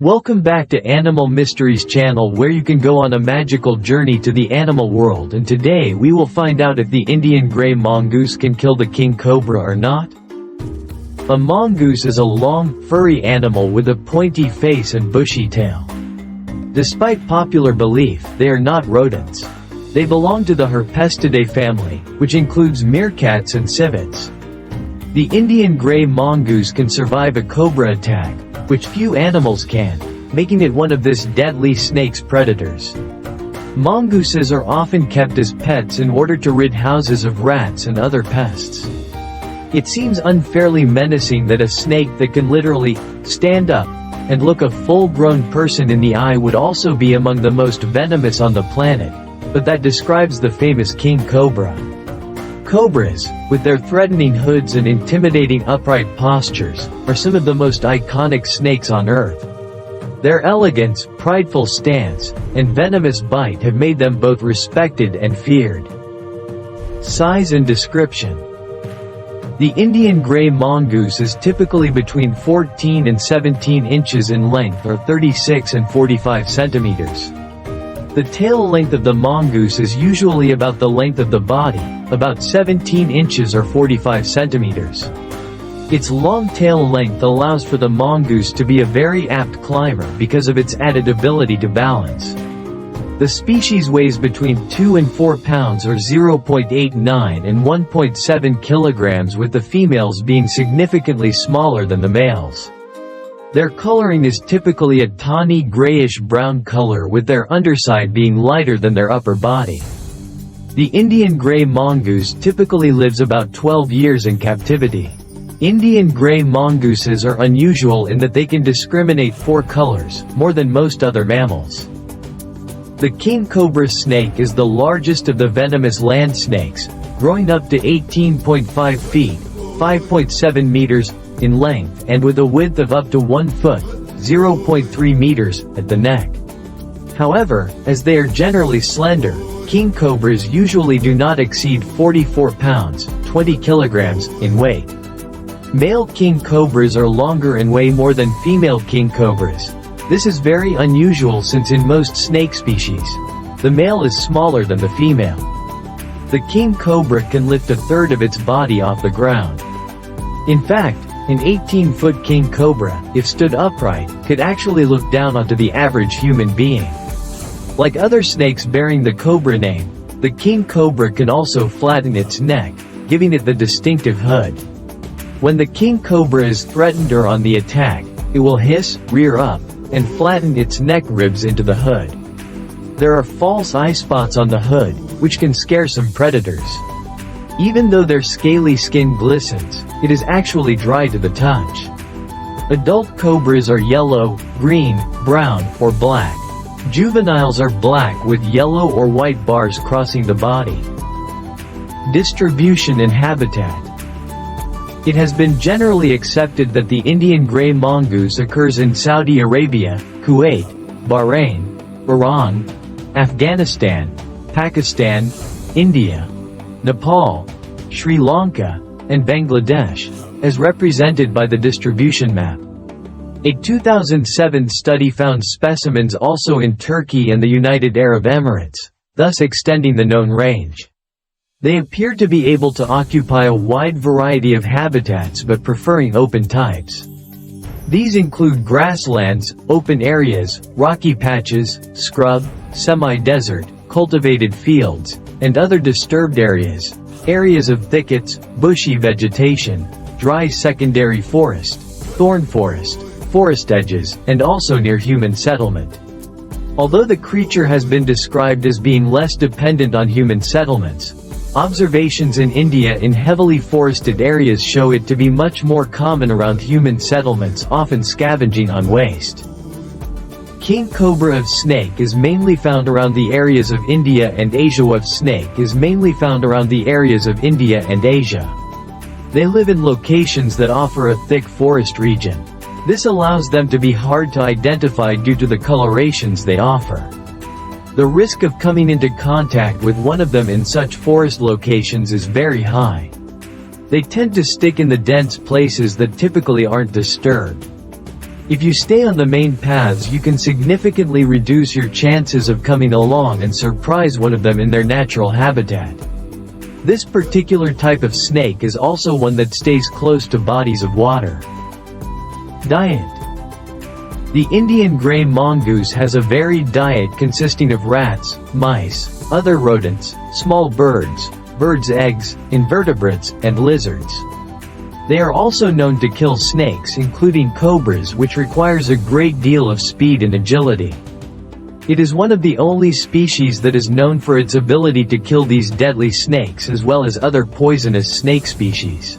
Welcome back to Animal Mysteries channel, where you can go on a magical journey to the animal world, and today we will find out if the Indian gray mongoose can kill the king cobra or not. A mongoose is a long, furry animal with a pointy face and bushy tail. Despite popular belief, they are not rodents. They belong to the Herpestidae family, which includes meerkats and civets. The Indian gray mongoose can survive a cobra attack, which few animals can, making it one of this deadly snake's predators. Mongooses are often kept as pets in order to rid houses of rats and other pests. It seems unfairly menacing that a snake that can literally stand up and look a full-grown person in the eye would also be among the most venomous on the planet, but that describes the famous king cobra. Cobras, with their threatening hoods and intimidating upright postures, are some of the most iconic snakes on Earth. Their elegance, prideful stance, and venomous bite have made them both respected and feared. Size and description. The Indian gray mongoose is typically between 14 and 17 inches in length, or 36 and 45 centimeters. The tail length of the mongoose is usually about the length of the body, about 17 inches or 45 centimeters. Its long tail length allows for the mongoose to be a very apt climber because of its added ability to balance. The species weighs between 2 and 4 pounds, or 0.89 and 1.7 kilograms, with the females being significantly smaller than the males. Their coloring is typically a tawny grayish-brown color, with their underside being lighter than their upper body. The Indian gray mongoose typically lives about 12 years in captivity. Indian gray mongooses are unusual in that they can discriminate 4 colors, more than most other mammals. The kingcobra snake is the largest of the venomous land snakes, growing up to 18.5 feet, 5.7 meters, in length, and with a width of up to 1 foot, 0.3 meters, at the neck. However, as they are generally slender, king cobras usually do not exceed 44 pounds, 20 kilograms, in weight. Male king cobras are longer and weigh more than female king cobras. This is very unusual since in most snake species, the male is smaller than the female. The king cobra can lift a third of its body off the ground. In fact, an 18-foot king cobra, if stood upright, could actually look down onto the average human being. Like other snakes bearing the cobra name, the king cobra can also flatten its neck, giving it the distinctive hood. When the king cobra is threatened or on the attack, it will hiss, rear up, and flatten its neck ribs into the hood. There are false eye spots on the hood, which can scare some predators. Even though their scaly skin glistens, it is actually dry to the touch. Adult cobras are yellow, green, brown, or black. Juveniles are black with yellow or white bars crossing the body. Distribution and habitat. It has been generally accepted that the Indian gray mongoose occurs in Saudi Arabia, Kuwait, Bahrain, Iran, Afghanistan, Pakistan, India, Nepal, Sri Lanka, and Bangladesh, as represented by the distribution map. A 2007 study found specimens also in Turkey and the United Arab Emirates, thus extending the known range. They appear to be able to occupy a wide variety of habitats, but preferring open types. These include grasslands, open areas, rocky patches, scrub, semi-desert, cultivated fields, and other disturbed areas, areas of thickets, bushy vegetation, dry secondary forest, thorn forest, forest edges, and also near human settlement. Although the creature has been described as being less dependent on human settlements, observations in India in heavily forested areas show it to be much more common around human settlements, often scavenging on waste. King cobra of snake is mainly found around the areas of India, and Asia of snake is mainly found around the areas of India and Asia. They live in locations that offer a thick forest region. This allows them to be hard to identify due to the colorations they offer. The risk of coming into contact with one of them in such forest locations is very high. They tend to stick in the dense places that typically aren't disturbed. If you stay on the main paths, you can significantly reduce your chances of coming along and surprise one of them in their natural habitat. This particular type of snake is also one that stays close to bodies of water. Diet. The Indian gray mongoose has a varied diet consisting of rats, mice, other rodents, small birds, birds' eggs, invertebrates, and lizards. They are also known to kill snakes, including cobras, which requires a great deal of speed and agility. It is one of the only species that is known for its ability to kill these deadly snakes as well as other poisonous snake species.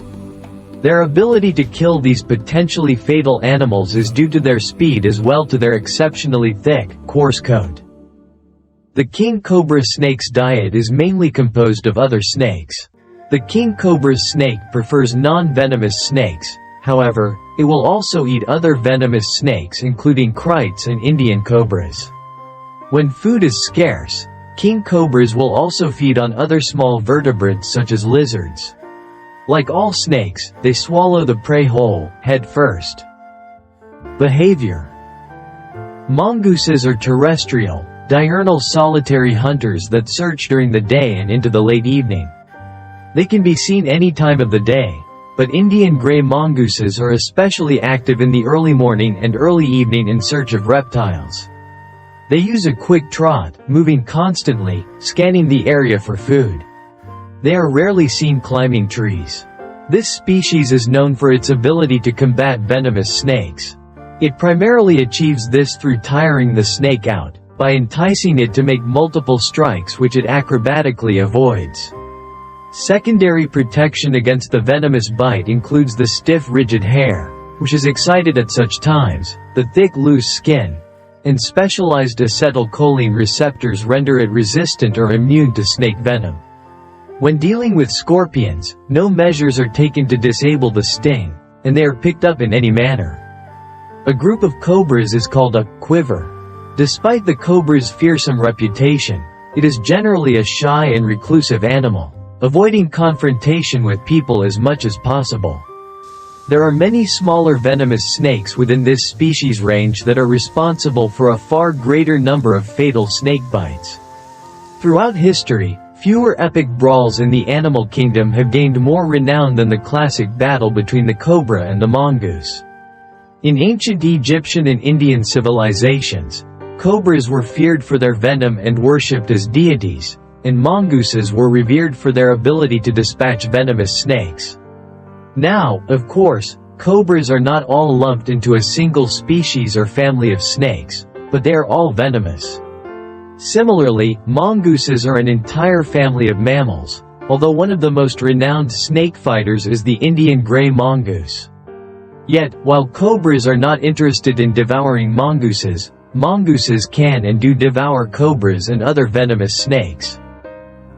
Their ability to kill these potentially fatal animals is due to their speed as well to their exceptionally thick, coarse coat. The kingcobra snake's diet is mainly composed of other snakes. The kingcobra snake prefers non-venomous snakes, however, it will also eat other venomous snakes including crites and Indian cobras. When food is scarce, kingcobras will also feed on other small vertebrates such as lizards. Like all snakes, they swallow the prey whole, head first. Behavior. Mongooses are terrestrial, diurnal solitary hunters that search during the day and into the late evening. They can be seen any time of the day, but Indian gray mongooses are especially active in the early morning and early evening in search of reptiles. They use a quick trot, moving constantly, scanning the area for food. They are rarely seen climbing trees. This species is known for its ability to combat venomous snakes. It primarily achieves this through tiring the snake out, by enticing it to make multiple strikes which it acrobatically avoids. Secondary protection against the venomous bite includes the stiff rigid hair, which is excited at such times, the thick loose skin, and specialized acetylcholine receptors render it resistant or immune to snake venom. When dealing with scorpions, no measures are taken to disable the sting, and they are picked up in any manner. A group of cobras is called a quiver. Despite the cobra's fearsome reputation, it is generally a shy and reclusive animal, avoiding confrontation with people as much as possible. There are many smaller venomous snakes within this species range that are responsible for a far greater number of fatal snake bites. Throughout history, fewer epic brawls in the animal kingdom have gained more renown than the classic battle between the cobra and the mongoose. In ancient Egyptian and Indian civilizations, cobras were feared for their venom and worshipped as deities, and mongooses were revered for their ability to dispatch venomous snakes. Now, of course, cobras are not all lumped into a single species or family of snakes, but they are all venomous. Similarly, mongooses are an entire family of mammals, although one of the most renowned snake fighters is the Indian gray mongoose. Yet, while cobras are not interested in devouring mongooses, mongooses can and do devour cobras and other venomous snakes.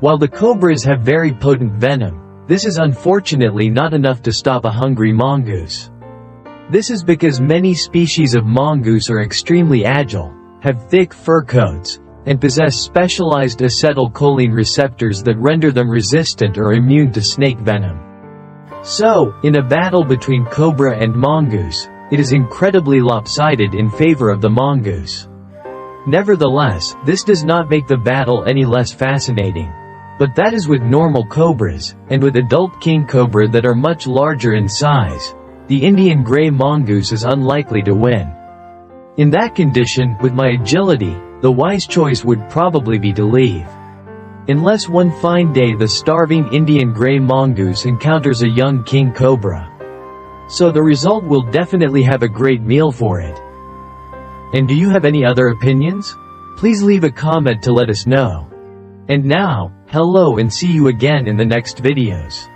While the cobras have very potent venom, this is unfortunately not enough to stop a hungry mongoose. This is because many species of mongoose are extremely agile, have thick fur coats, and possess specialized acetylcholine receptors that render them resistant or immune to snake venom. So, in a battle between cobra and mongoose, it is incredibly lopsided in favor of the mongoose. Nevertheless, this does not make the battle any less fascinating. But that is with normal cobras, and with adult kingcobra that are much larger in size, the Indian gray mongoose is unlikely to win. In that condition, with my agility, the wise choice would probably be to leave. Unless one fine day the starving Indian gray mongoose encounters a young kingcobra. So the result will definitely have a great meal for it. And do you have any other opinions? Please leave a comment to let us know. And now, hello and see you again in the next videos.